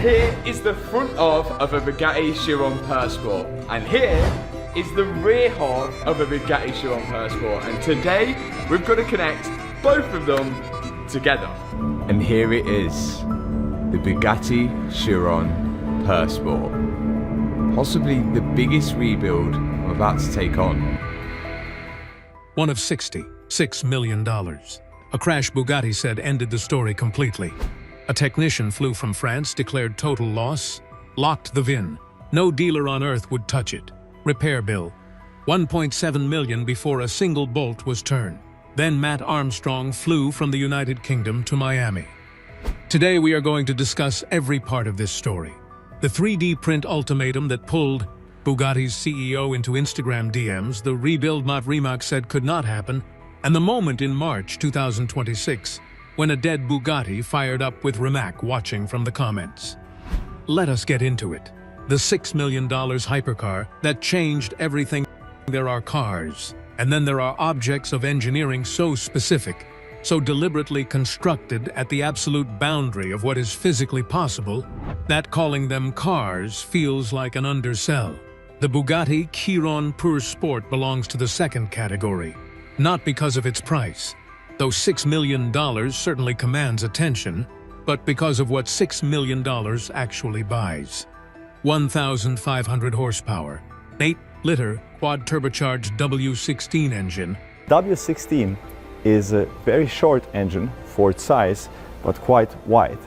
Here is the front of a Bugatti Chiron Sport, and here is the rear half of a Bugatti Chiron Sport, and today we've got to connect both of them together. And here it is, the Bugatti Chiron Sport. Possibly the biggest rebuild I'm about to take on. One of $66 million. A crash, Bugatti said, ended the story completely. A technician flew from France, declared total loss, locked the VIN. No dealer on earth would touch it. Repair bill, $1.7 million before a single bolt was turned. Then Matt Armstrong flew from the United Kingdom to Miami. Today we are going to discuss every part of this story. The 3D print ultimatum that pulled Bugatti's CEO into Instagram DMs, the rebuild Matt Rimac said could not happen, and the moment in March 2026 when a dead Bugatti fired up with Rimac watching from the comments. Let us get into it. The $6 million hypercar that changed everything. There are cars, and then there are objects of engineering so specific, so deliberately constructed at the absolute boundary of what is physically possible, that calling them cars feels like an undersell. The Bugatti Chiron Sport belongs to the second category, not because of its price, though $6 million certainly commands attention, but because of what $6 million actually buys. 1,500 horsepower, 8-liter quad-turbocharged W16 engine. W16 is a very short engine for its size, but quite wide.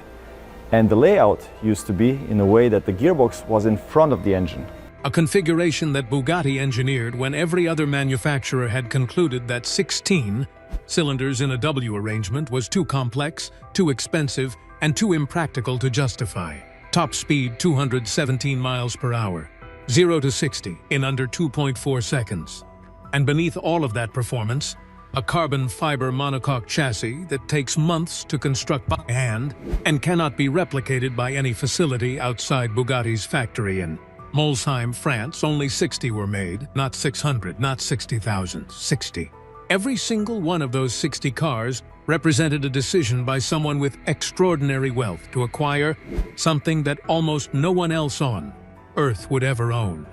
And the layout used to be in a way that the gearbox was in front of the engine. A configuration that Bugatti engineered when every other manufacturer had concluded that 16 cylinders in a W arrangement was too complex, too expensive, and too impractical to justify. Top speed 217 miles per hour, 0 to 60 in under 2.4 seconds. And beneath all of that performance, a carbon fiber monocoque chassis that takes months to construct by hand and cannot be replicated by any facility outside Bugatti's factory in Molsheim, France. Only 60 were made, not 600, not 60,000, 60. Every single one of those 60 cars represented a decision by someone with extraordinary wealth to acquire something that almost no one else on Earth would ever own.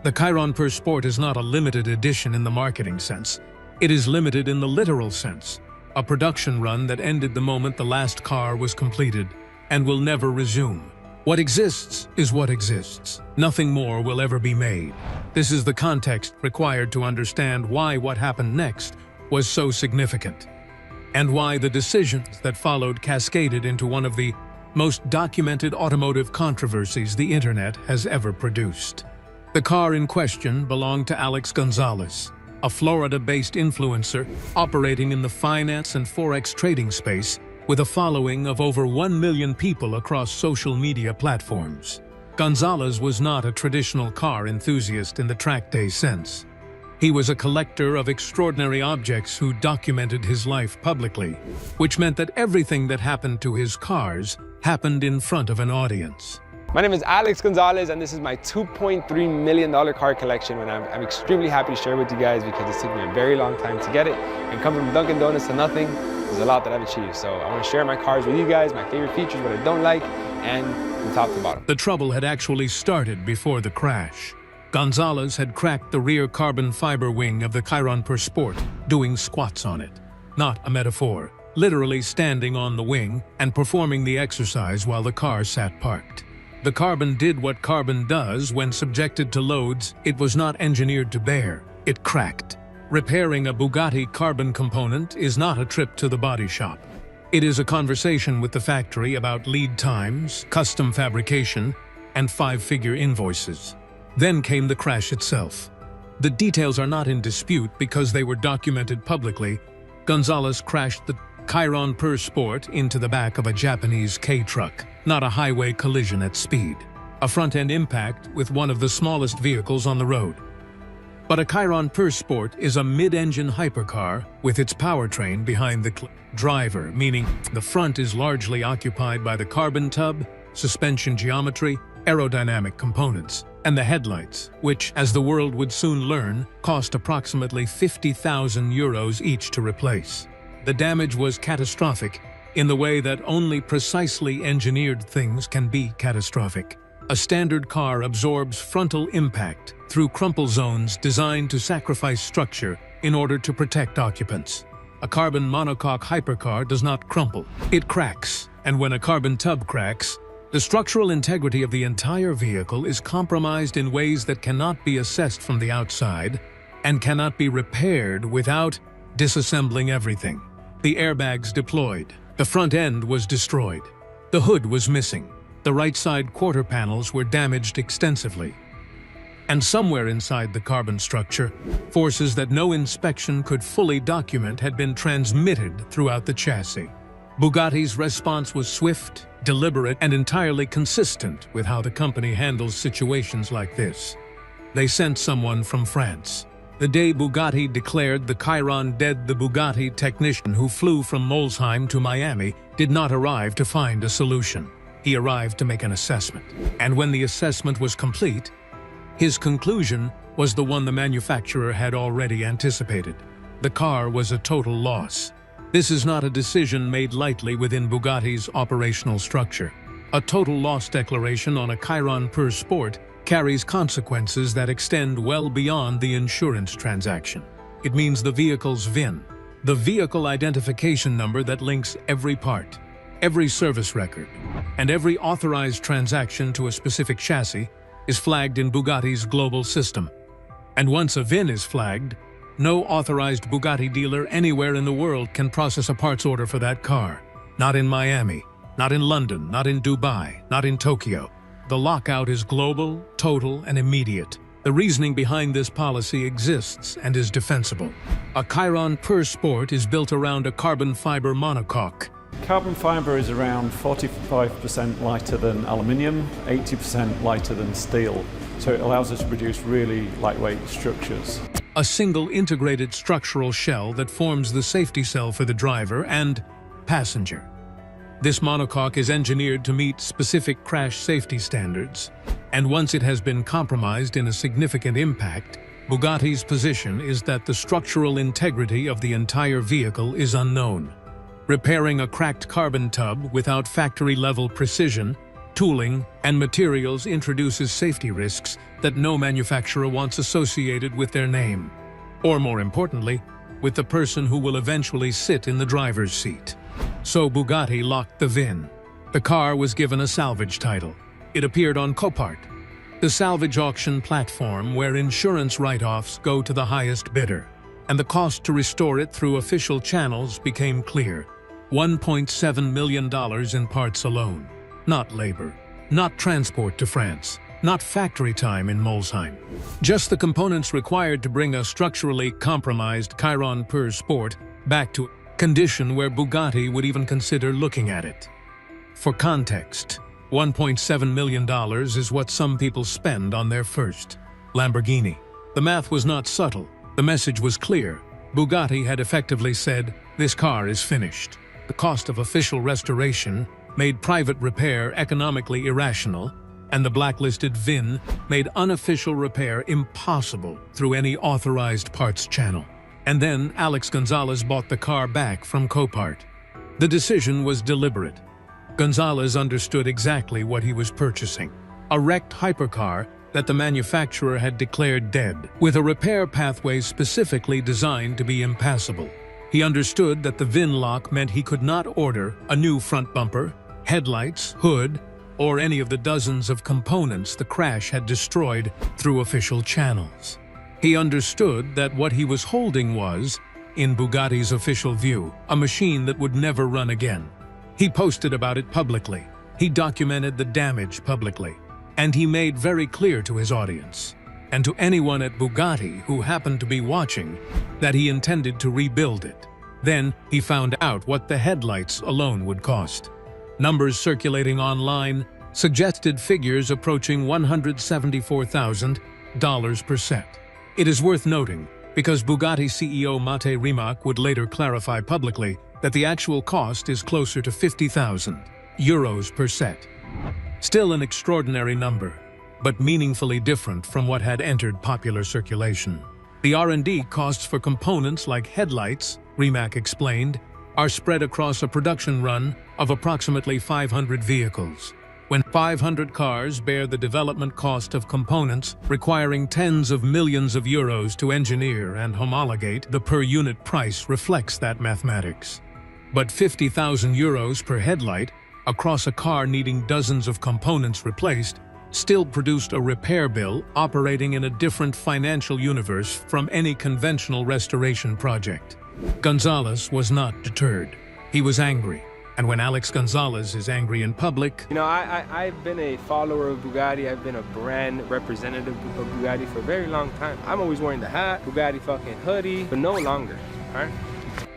The Chiron Sport is not a limited edition in the marketing sense. It is limited in the literal sense, a production run that ended the moment the last car was completed and will never resume. What exists is what exists. Nothing more will ever be made. This is the context required to understand why what happened next was so significant, and why the decisions that followed cascaded into one of the most documented automotive controversies the internet has ever produced. The car in question belonged to Alex Gonzalez, a Florida-based influencer operating in the finance and forex trading space with a following of over 1 million people across social media platforms. Gonzalez was not a traditional car enthusiast in the track day sense. He was a collector of extraordinary objects who documented his life publicly, which meant that everything that happened to his cars happened in front of an audience. My name is Alex Gonzalez, and this is my $2.3 million car collection, and I'm extremely happy to share with you guys because it's taken me a very long time to get it, and coming from Dunkin' Donuts to nothing, there's a lot that I've achieved. So I want to share my cars with you guys, my favorite features, what I don't like, and from top to bottom. The trouble had actually started before the crash. Gonzalez had cracked the rear carbon fiber wing of the Chiron Sport, doing squats on it. Not a metaphor, literally standing on the wing and performing the exercise while the car sat parked. The carbon did what carbon does when subjected to loads it was not engineered to bear. It cracked. Repairing a Bugatti carbon component is not a trip to the body shop. It is a conversation with the factory about lead times, custom fabrication, and 5-figure invoices. Then came the crash itself. The details are not in dispute because they were documented publicly. Gonzalez crashed the Chiron Sport into the back of a Japanese K-truck, not a highway collision at speed. A front-end impact with one of the smallest vehicles on the road. But a Chiron Sport is a mid-engine hypercar with its powertrain behind the driver, meaning the front is largely occupied by the carbon tub, suspension geometry, aerodynamic components, and the headlights, which, as the world would soon learn, cost approximately €50,000 each to replace. The damage was catastrophic, in the way that only precisely engineered things can be catastrophic. A standard car absorbs frontal impact through crumple zones designed to sacrifice structure in order to protect occupants. A carbon monocoque hypercar does not crumple, it cracks, and when a carbon tub cracks, the structural integrity of the entire vehicle is compromised in ways that cannot be assessed from the outside and cannot be repaired without disassembling everything. The airbags deployed, the front end was destroyed, the hood was missing, the right side quarter panels were damaged extensively. And somewhere inside the carbon structure, forces that no inspection could fully document had been transmitted throughout the chassis. Bugatti's response was swift, deliberate, and entirely consistent with how the company handles situations like this. They sent someone from France. The day Bugatti declared the Chiron dead, the Bugatti technician who flew from Molsheim to Miami did not arrive to find a solution. He arrived to make an assessment. And when the assessment was complete, his conclusion was the one the manufacturer had already anticipated. The car was a total loss. This is not a decision made lightly within Bugatti's operational structure. A total loss declaration on a Chiron Pur Sport carries consequences that extend well beyond the insurance transaction. It means the vehicle's VIN, the vehicle identification number that links every part, every service record, and every authorized transaction to a specific chassis is flagged in Bugatti's global system. And once a VIN is flagged, no authorized Bugatti dealer anywhere in the world can process a parts order for that car. Not in Miami, not in London, not in Dubai, not in Tokyo. The lockout is global, total, and immediate. The reasoning behind this policy exists and is defensible. A Chiron Pur Sport is built around a carbon fiber monocoque. Carbon fibre is around 45% lighter than aluminium, 80% lighter than steel, so it allows us to produce really lightweight structures. A single integrated structural shell that forms the safety cell for the driver and passenger. This monocoque is engineered to meet specific crash safety standards, and once it has been compromised in a significant impact, Bugatti's position is that the structural integrity of the entire vehicle is unknown. Repairing a cracked carbon tub without factory-level precision, tooling, and materials introduces safety risks that no manufacturer wants associated with their name, or more importantly, with the person who will eventually sit in the driver's seat. So Bugatti locked the VIN. The car was given a salvage title. It appeared on Copart, the salvage auction platform where insurance write-offs go to the highest bidder, and the cost to restore it through official channels became clear. $1.7 million in parts alone. Not labor, not transport to France, not factory time in Molsheim. Just the components required to bring a structurally compromised Chiron Pur Sport back to a condition where Bugatti would even consider looking at it. For context, $1.7 million is what some people spend on their first Lamborghini. The math was not subtle. The message was clear. Bugatti had effectively said, "This car is finished." The cost of official restoration made private repair economically irrational, and the blacklisted VIN made unofficial repair impossible through any authorized parts channel. And then Alex Gonzalez bought the car back from Copart. The decision was deliberate. Gonzalez understood exactly what he was purchasing: a wrecked hypercar that the manufacturer had declared dead, with a repair pathway specifically designed to be impassable. He understood that the VIN lock meant he could not order a new front bumper, headlights, hood, or any of the dozens of components the crash had destroyed through official channels. He understood that what he was holding was, in Bugatti's official view, a machine that would never run again. He posted about it publicly. He documented the damage publicly. And he made very clear to his audience, and to anyone at Bugatti who happened to be watching, that he intended to rebuild it. Then he found out what the headlights alone would cost. Numbers circulating online suggested figures approaching $174,000 per set. It is worth noting, because Bugatti CEO Mate Rimac would later clarify publicly that the actual cost is closer to €50,000 per set. Still an extraordinary number, but meaningfully different from what had entered popular circulation. The R&D costs for components like headlights, Rimac explained, are spread across a production run of approximately 500 vehicles. When 500 cars bear the development cost of components requiring tens of millions of euros to engineer and homologate, the per-unit price reflects that mathematics. But 50,000 euros per headlight, across a car needing dozens of components replaced, still produced a repair bill operating in a different financial universe from any conventional restoration project. Gonzalez was not deterred. He was angry. And when Alex Gonzalez is angry in public... You know, I've been a follower of Bugatti. I've been a brand representative of Bugatti for a very long time. I'm always wearing the hat, Bugatti fucking hoodie, but no longer, all right?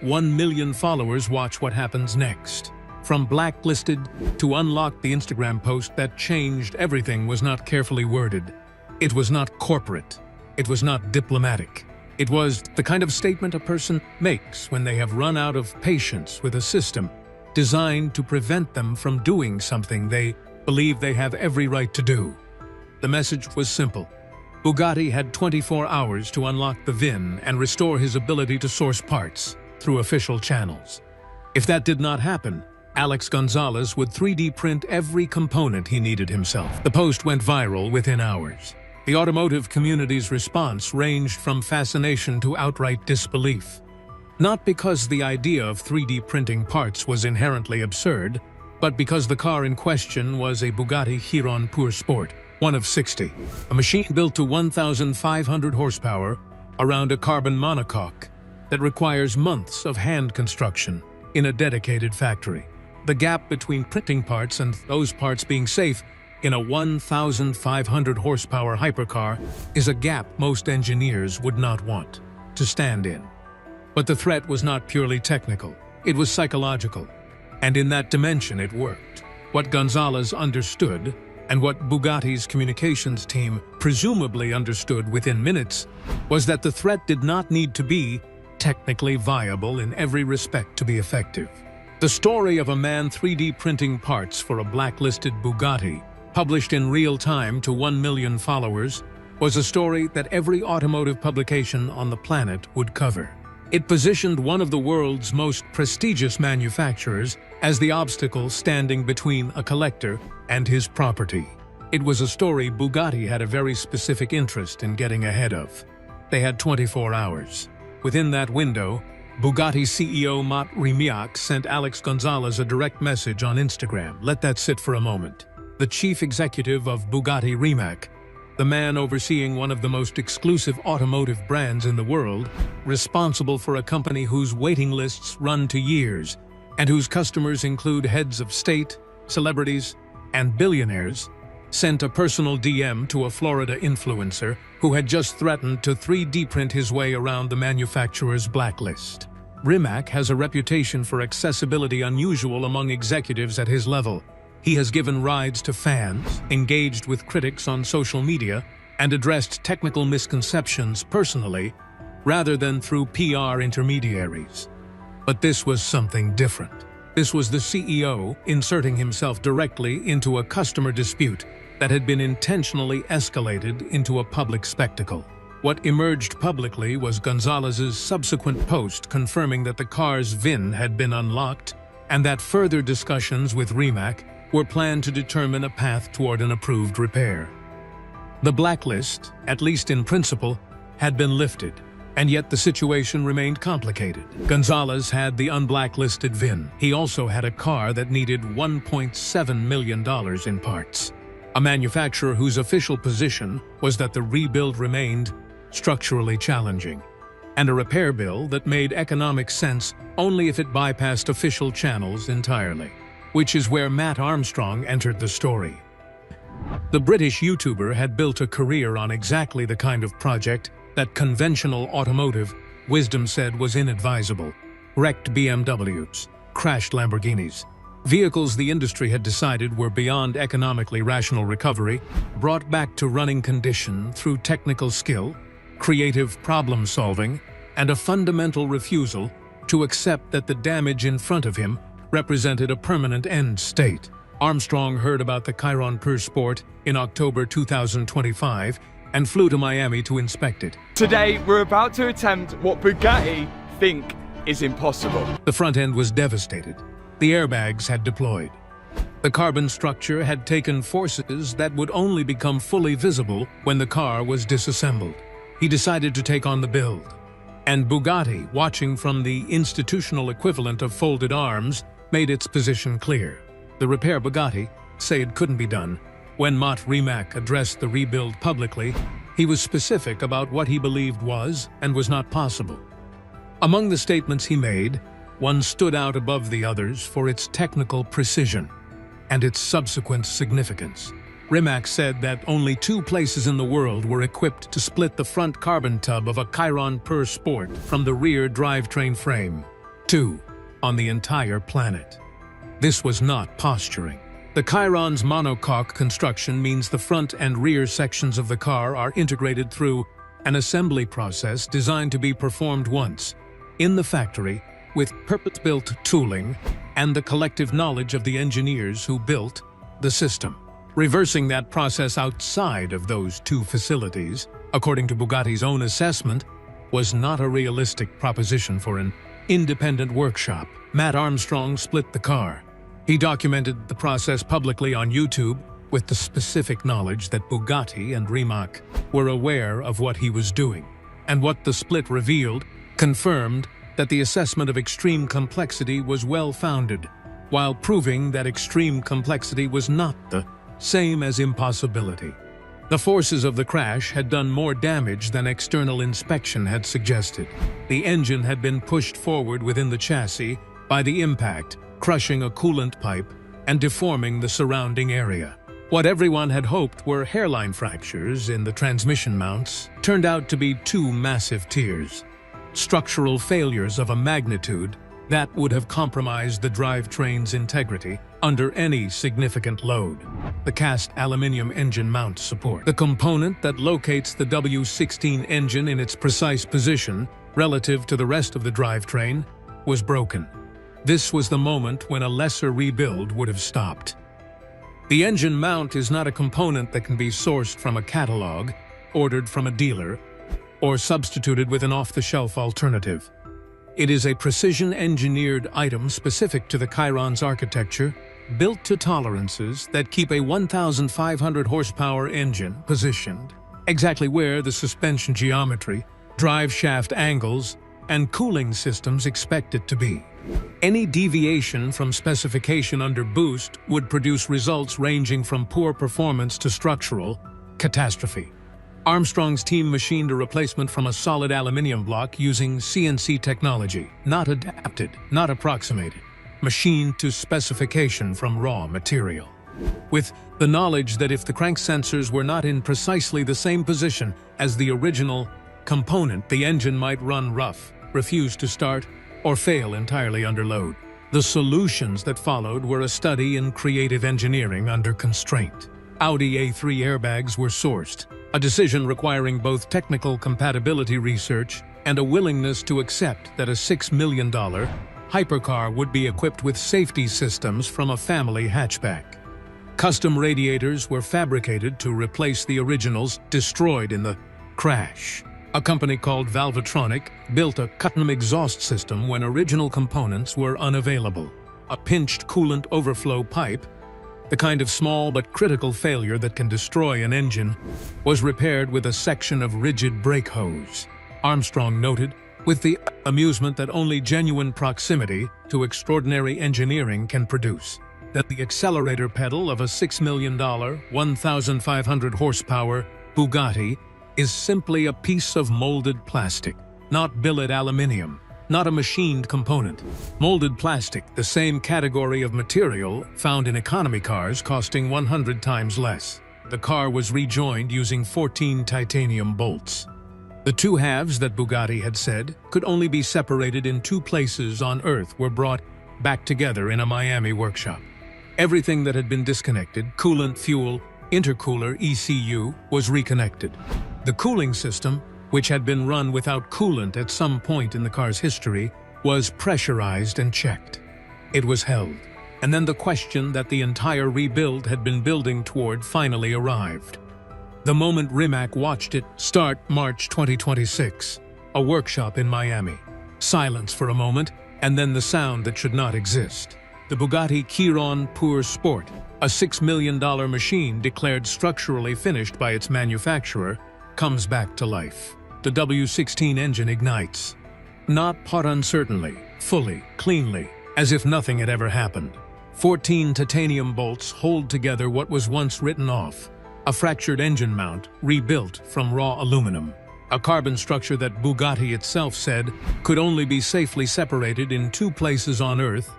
1 million followers watch what happens next. From Blacklisted to unlock the Instagram post that changed everything was not carefully worded. It was not corporate. It was not diplomatic. It was the kind of statement a person makes when they have run out of patience with a system designed to prevent them from doing something they believe they have every right to do. The message was simple. Bugatti had 24 hours to unlock the VIN and restore his ability to source parts through official channels. If that did not happen, Alex Gonzalez would 3D print every component he needed himself. The post went viral within hours. The automotive community's response ranged from fascination to outright disbelief. Not because the idea of 3D printing parts was inherently absurd, but because the car in question was a Bugatti Chiron Pure Sport, one of 60. A machine built to 1,500 horsepower around a carbon monocoque that requires months of hand construction in a dedicated factory. The gap between printing parts and those parts being safe in a 1,500 horsepower hypercar is a gap most engineers would not want to stand in. But the threat was not purely technical, it was psychological. And in that dimension it worked. What Gonzalez understood, and what Bugatti's communications team presumably understood within minutes, was that the threat did not need to be technically viable in every respect to be effective. The story of a man 3D printing parts for a blacklisted Bugatti, published in real time to 1 million followers, was a story that every automotive publication on the planet would cover. It positioned one of the world's most prestigious manufacturers as the obstacle standing between a collector and his property. It was a story Bugatti had a very specific interest in getting ahead of. They had 24 hours. Within that window, Bugatti CEO Matt Remiak sent Alex Gonzalez a direct message on Instagram. Let that sit for a moment. The chief executive of Bugatti Rimac, the man overseeing one of the most exclusive automotive brands in the world, responsible for a company whose waiting lists run to years, and whose customers include heads of state, celebrities, and billionaires, sent a personal DM to a Florida influencer who had just threatened to 3D print his way around the manufacturer's blacklist. Rimac has a reputation for accessibility unusual among executives at his level. He has given rides to fans, engaged with critics on social media, and addressed technical misconceptions personally, rather than through PR intermediaries. But this was something different. This was the CEO inserting himself directly into a customer dispute that had been intentionally escalated into a public spectacle. What emerged publicly was Gonzalez's subsequent post confirming that the car's VIN had been unlocked and that further discussions with Rimac were planned to determine a path toward an approved repair. The blacklist, at least in principle, had been lifted, and yet the situation remained complicated. Gonzalez had the unblacklisted VIN. He also had a car that needed $1.7 million in parts. A manufacturer whose official position was that the rebuild remained structurally challenging, and a repair bill that made economic sense only if it bypassed official channels entirely, which is where Matt Armstrong entered the story. The British YouTuber had built a career on exactly the kind of project that conventional automotive wisdom said was inadvisable: wrecked BMWs, crashed Lamborghinis, vehicles the industry had decided were beyond economically rational recovery, brought back to running condition through technical skill, creative problem-solving, and a fundamental refusal to accept that the damage in front of him represented a permanent end state. Armstrong heard about the Chiron Pure Sport in October 2025 and flew to Miami to inspect it. Today, we're about to attempt what Bugatti think is impossible. The front end was devastated. The airbags had deployed. The carbon structure had taken forces that would only become fully visible when the car was disassembled. He decided to take on the build. And Bugatti, watching from the institutional equivalent of folded arms, made its position clear. The repair Bugatti say it couldn't be done. When Mott Rimac addressed the rebuild publicly, he was specific about what he believed was and was not possible. Among the statements he made, one stood out above the others for its technical precision and its subsequent significance. Rimac said that only 2 places in the world were equipped to split the front carbon tub of a Chiron Per Sport from the rear drivetrain frame. 2 on the entire planet. This was not posturing. The Chiron's monocoque construction means the front and rear sections of the car are integrated through an assembly process designed to be performed once, in the factory, with purpose-built tooling and the collective knowledge of the engineers who built the system. Reversing that process outside of those 2 facilities, according to Bugatti's own assessment, was not a realistic proposition for an independent workshop. Matt Armstrong split the car. He documented the process publicly on YouTube with the specific knowledge that Bugatti and Rimac were aware of what he was doing. And what the split revealed confirmed that the assessment of extreme complexity was well-founded, while proving that extreme complexity was not the same as impossibility. The forces of the crash had done more damage than external inspection had suggested. The engine had been pushed forward within the chassis by the impact, crushing a coolant pipe and deforming the surrounding area. What everyone had hoped were hairline fractures in the transmission mounts turned out to be 2 massive tears. Structural failures of a magnitude that would have compromised the drivetrain's integrity under any significant load. The cast aluminium engine mount support, the component that locates the W16 engine in its precise position relative to the rest of the drivetrain, was broken. This was the moment when a lesser rebuild would have stopped. The engine mount is not a component that can be sourced from a catalog, ordered from a dealer, or substituted with an off-the-shelf alternative. It is a precision-engineered item specific to the Chiron's architecture, built to tolerances that keep a 1,500 horsepower engine positioned exactly where the suspension geometry, drive shaft angles, and cooling systems expect it to be. Any deviation from specification under boost would produce results ranging from poor performance to structural catastrophe. Armstrong's team machined a replacement from a solid aluminium block using CNC technology, not adapted, not approximated, machined to specification from raw material. With the knowledge that if the crank sensors were not in precisely the same position as the original component, the engine might run rough, refuse to start, or fail entirely under load. The solutions that followed were a study in creative engineering under constraint. Audi A3 airbags were sourced, a decision requiring both technical compatibility research and a willingness to accept that a $6 million hypercar would be equipped with safety systems from a family hatchback. Custom radiators were fabricated to replace the originals destroyed in the crash. A company called Valvetronic built a custom exhaust system when original components were unavailable. A pinched coolant overflow pipe, the kind of small but critical failure that can destroy an engine, was repaired with a section of rigid brake hose. Armstrong noted, with the amusement that only genuine proximity to extraordinary engineering can produce, that the accelerator pedal of a $6 million, 1,500 horsepower Bugatti is simply a piece of molded plastic, not billet aluminium, not a machined component. Molded plastic, the same category of material found in economy cars costing 100 times less. The car was rejoined using 14 titanium bolts. The 2 halves that Bugatti had said could only be separated in 2 places on Earth were brought back together in a Miami workshop. Everything that had been disconnected, coolant, fuel, intercooler, ECU, was reconnected. The cooling system, which had been run without coolant at some point in the car's history, was pressurized and checked. It was held. And then the question that the entire rebuild had been building toward finally arrived. The moment Rimac watched it start March 2026, a workshop in Miami. silence for a moment, and then the sound that should not exist. The Bugatti Chiron Pur Sport, a $6 million machine declared structurally finished by its manufacturer, comes back to life. The W16 engine ignites. Not pot uncertainly, fully, cleanly, as if nothing had ever happened. 14 titanium bolts hold together what was once written off, a fractured engine mount rebuilt from raw aluminum, a carbon structure that Bugatti itself said could only be safely separated in 2 places on Earth,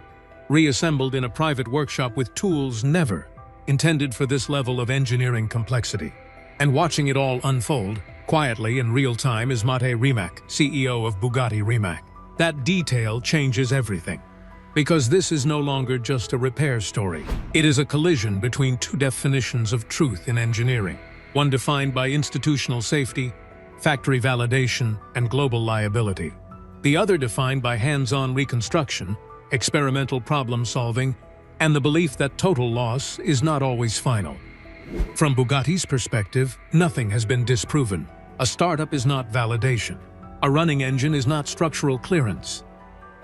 reassembled in a private workshop with tools never intended for this level of engineering complexity. And watching it all unfold, quietly in real time, is Mate Rimac, CEO of Bugatti Rimac. That detail changes everything. Because this is no longer just a repair story. It is a collision between 2 definitions of truth in engineering. One defined by institutional safety, factory validation, and global liability. The other defined by hands-on reconstruction, experimental problem-solving, and the belief that total loss is not always final. From Bugatti's perspective, nothing has been disproven. A startup is not validation. A running engine is not structural clearance.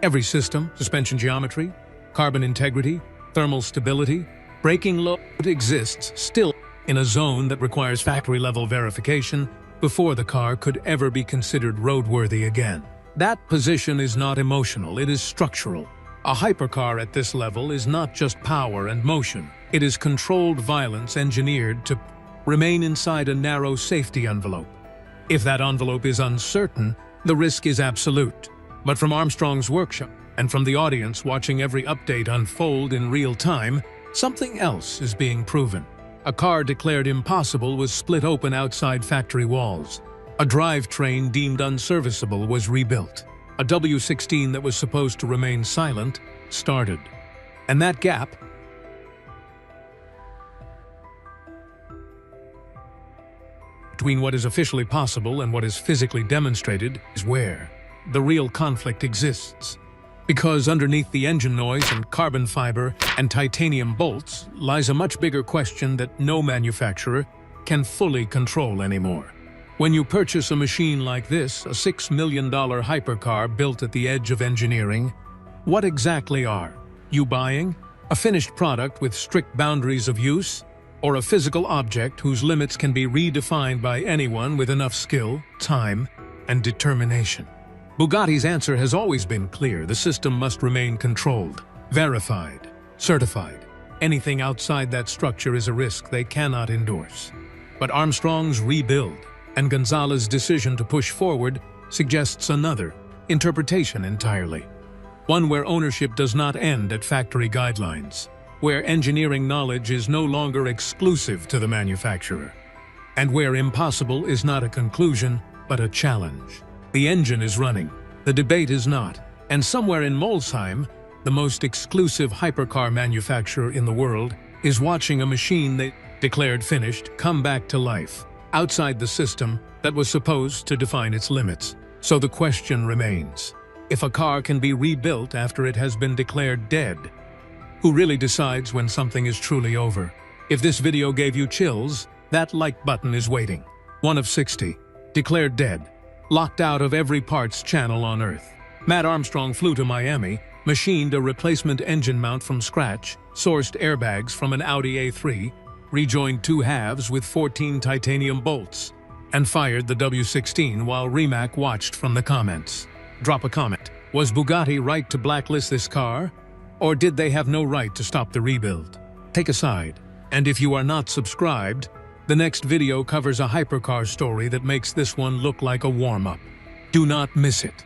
Every system, suspension geometry, carbon integrity, thermal stability, braking load exists still in a zone that requires factory-level verification before the car could ever be considered roadworthy again. That position is not emotional, it is structural. A hypercar at this level is not just power and motion. It is controlled violence engineered to remain inside a narrow safety envelope. If that envelope is uncertain, the risk is absolute. But from Armstrong's workshop, and from the audience watching every update unfold in real time, something else is being proven. A car declared impossible was split open outside factory walls. A drivetrain deemed unserviceable was rebuilt. A W16 that was supposed to remain silent started. And that gap between what is officially possible and what is physically demonstrated is where the real conflict exists. Because underneath the engine noise and carbon fiber and titanium bolts lies a much bigger question that no manufacturer can fully control anymore. When you purchase a machine like this, a $6 million hypercar built at the edge of engineering, what exactly are you buying? A finished product with strict boundaries of use, or a physical object whose limits can be redefined by anyone with enough skill, time, and determination? Bugatti's answer has always been clear. The system must remain controlled, verified, certified. Anything outside that structure is a risk they cannot endorse. But Armstrong's rebuild and Gonzalez's decision to push forward suggests another interpretation entirely. One where ownership does not end at factory guidelines, where engineering knowledge is no longer exclusive to the manufacturer, and where impossible is not a conclusion, but a challenge. The engine is running, the debate is not, and somewhere in Molsheim, the most exclusive hypercar manufacturer in the world, is watching a machine they declared finished come back to life, outside the system that was supposed to define its limits. So the question remains, if a car can be rebuilt after it has been declared dead, who really decides when something is truly over? If this video gave you chills, that like button is waiting. 1 of 60, declared dead, locked out of every parts channel on Earth. Matt Armstrong flew to Miami, machined a replacement engine mount from scratch, sourced airbags from an Audi A3, rejoined 2 halves with 14 titanium bolts, and fired the W16 while Rimac watched from the comments. Drop a comment. Was Bugatti right to blacklist this car? Or did they have no right to stop the rebuild? Take a side. And if you are not subscribed, the next video covers a hypercar story that makes this one look like a warm-up. Do not miss it.